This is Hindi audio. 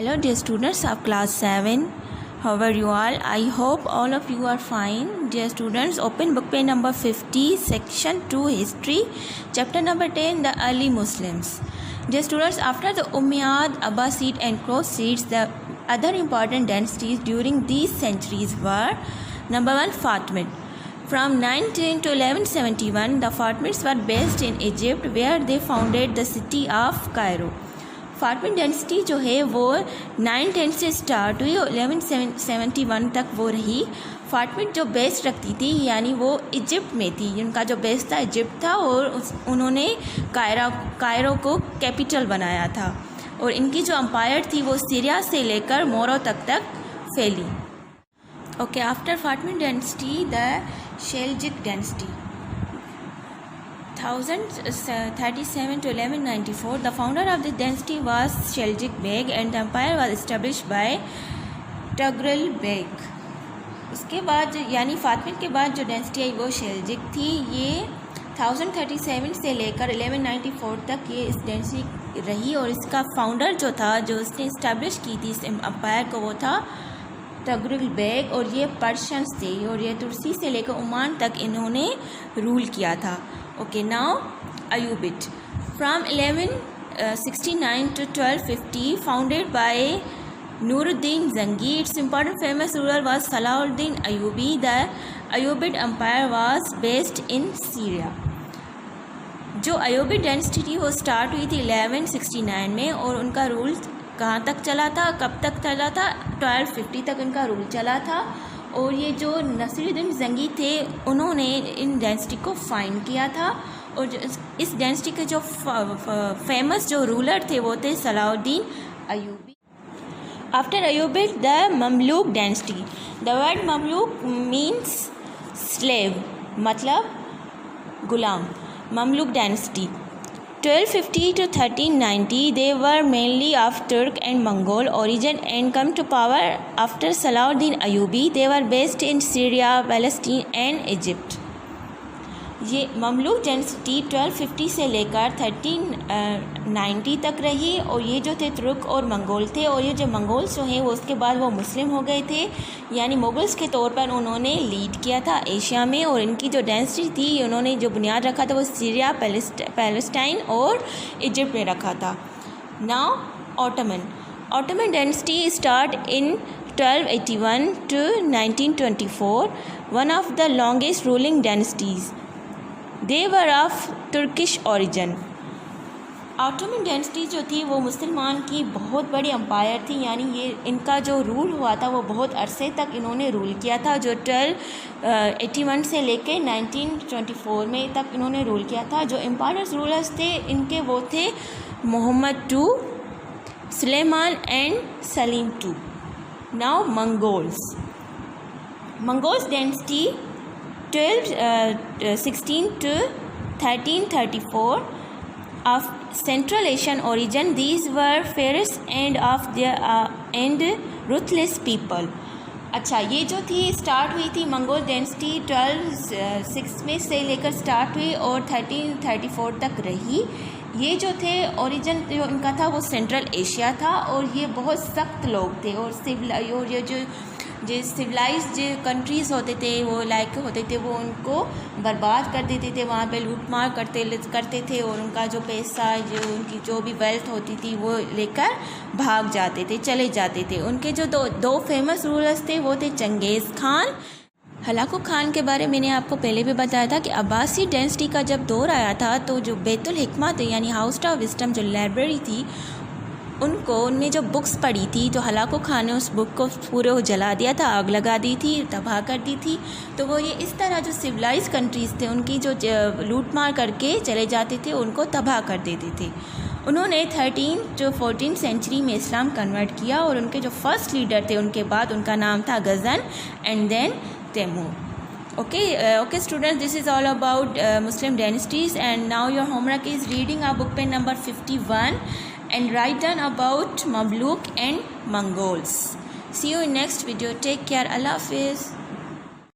Hello dear students of class 7. How are you all? I hope all of you are fine. Dear students, open book page number 50, section 2, history, chapter number 10, the early Muslims. Dear students, after the Umayyad, Abbasid and Crossades, the other important dynasties during these centuries were: number 1, Fatimid. From 910 to 1171, the Fatimids were based in Egypt, where they founded the city of Cairo. Fatimid dynasty जो है वो 910 से स्टार्ट हुई और 1171 तक वो रही। फाटमिड जो बेस रखती थी यानी वो इजिप्ट में थी, उनका जो बेस था इजिप्ट था और उन्होंने कायरो को कैपिटल बनाया था। और इनकी जो अम्पायर थी वो सीरिया से लेकर मोरो तक फैली। Okay, after Fatimid dynasty the Seljuk dynasty 1037 to 1194. The founder of this dynasty was Seljuk Beg and the empire was established by Tughril Beg. उसके बाद यानी फातमिद के बाद जो डेंसिटी आई वो शेल्जिक थी। ये 1037 से लेकर 1194 तक ये इस डेंसिटी रही और इसका फाउंडर जो था, जो उसने इस्टेब्लिश की थी इस एम्पायर को, वो था टगरिल बेग। और ये पर्शियंस थे और ये तुर्सी से लेकर ओमान तक इन्होंने रूल किया था। Okay, now Ayyubid from 1169 to 1250, founded by Nuruddin Zangi. Its important famous ruler was Salahuddin Ayyubi. The Ayyubid empire was based in Syria. जो अयूबिड डेंसिटी थी वो स्टार्ट हुई थी 1169 में और उनका रूल कहाँ तक चला था, कब तक चला था? 1250 तक उनका रूल चला था। और ये जो नसीरुद्दीन जंगी थे उन्होंने इन डेंसिटी को फाइंड किया था। और इस डेंसिटी के जो फेमस जो रूलर थे वो थे Salahuddin Ayyubi. After Ayyubid the Mamluk dynasty. The word Mamluk means slave, मतलब गुलाम। Mamluk dynasty 1250 to 1390, they were mainly of Turk and Mongol origin and come to power after Salahuddin Ayyubi. They were based in Syria, Palestine and Egypt. ये ममलूक डेंसिटी 1250 से लेकर 1390 तक रही और ये जो थे तुर्क और मंगोल थे। और ये जो मंगोल्स जो हैं वो उसके बाद वो मुस्लिम हो गए थे, यानी मुगल्स के तौर पर उन्होंने लीड किया था एशिया में। और इनकी जो डेंसिटी थी, उन्होंने जो बुनियाद रखा था वो सीरिया, पैलेस्टाइन और इजिप्ट में रखा था। Now Ottoman density start in 1281 to 1924, one of the longest ruling dynasties. They were of Turkish origin. Ottoman density जो थी वो मुसलमान की बहुत बड़ी अम्पायर थी, यानी ये इनका जो रूल हुआ था वो बहुत अरसे तक इन्होंने रूल किया था। जो 1281 से लेके 1924 में तक इन्होंने रूल किया था। जो एम्पायर्स रूलर्स थे इनके वो थे Muhammad II, Sulaiman and Salim II। Now Mongols density 1216 to 1334, of Central Asian origin. These were fierce and ruthless people. अच्छा, ये जो थी स्टार्ट हुई थी मंगोल डेंसिटी 1206 में से लेकर स्टार्ट हुई और 1334 तक रही। ये जो थे ओरिजिन जो इनका था वो सेंट्रल एशिया था और ये बहुत सख्त लोग थे। और ये जो सिविलाइज्ड कंट्रीज़ होते थे वो होते थे वो उनको बर्बाद कर देते थे, वहाँ पे लूट मार करते थे और उनका जो पैसा, जो उनकी जो भी वेल्थ होती थी वो लेकर भाग जाते थे, चले जाते थे। उनके जो दो फेमस रूलर्स थे वो थे चंगेज़ खान। हलाकू खान के बारे में मैंने आपको पहले भी बताया था कि अब्बासी डेंसिटी का जब दौर आया था तो जो बैतुल हिकमा थे यानी हाउस ऑफ विस्डम जो लाइब्रेरी थी उनमें जो बुक्स पढ़ी थी, तो हलाकू खान ने उस बुक को पूरे जला दिया था, आग लगा दी थी, तबाह कर दी थी। तो वो ये इस तरह जो सिविलाइज कंट्रीज़ थे उनकी जो लूट मार करके चले जाते थे उनको तबाह कर देते थे। उन्होंने 13 to 14 सेंचुरी में इस्लाम कन्वर्ट किया और उनके जो फर्स्ट लीडर थे उनके बाद उनका नाम था Ghazan and then Timur. Okay students, this is all about Muslim dynasties and now your homework is reading our book page number 51 and write down about Mamluk and Mongols. See you in next video. Take care. Allah Hafiz.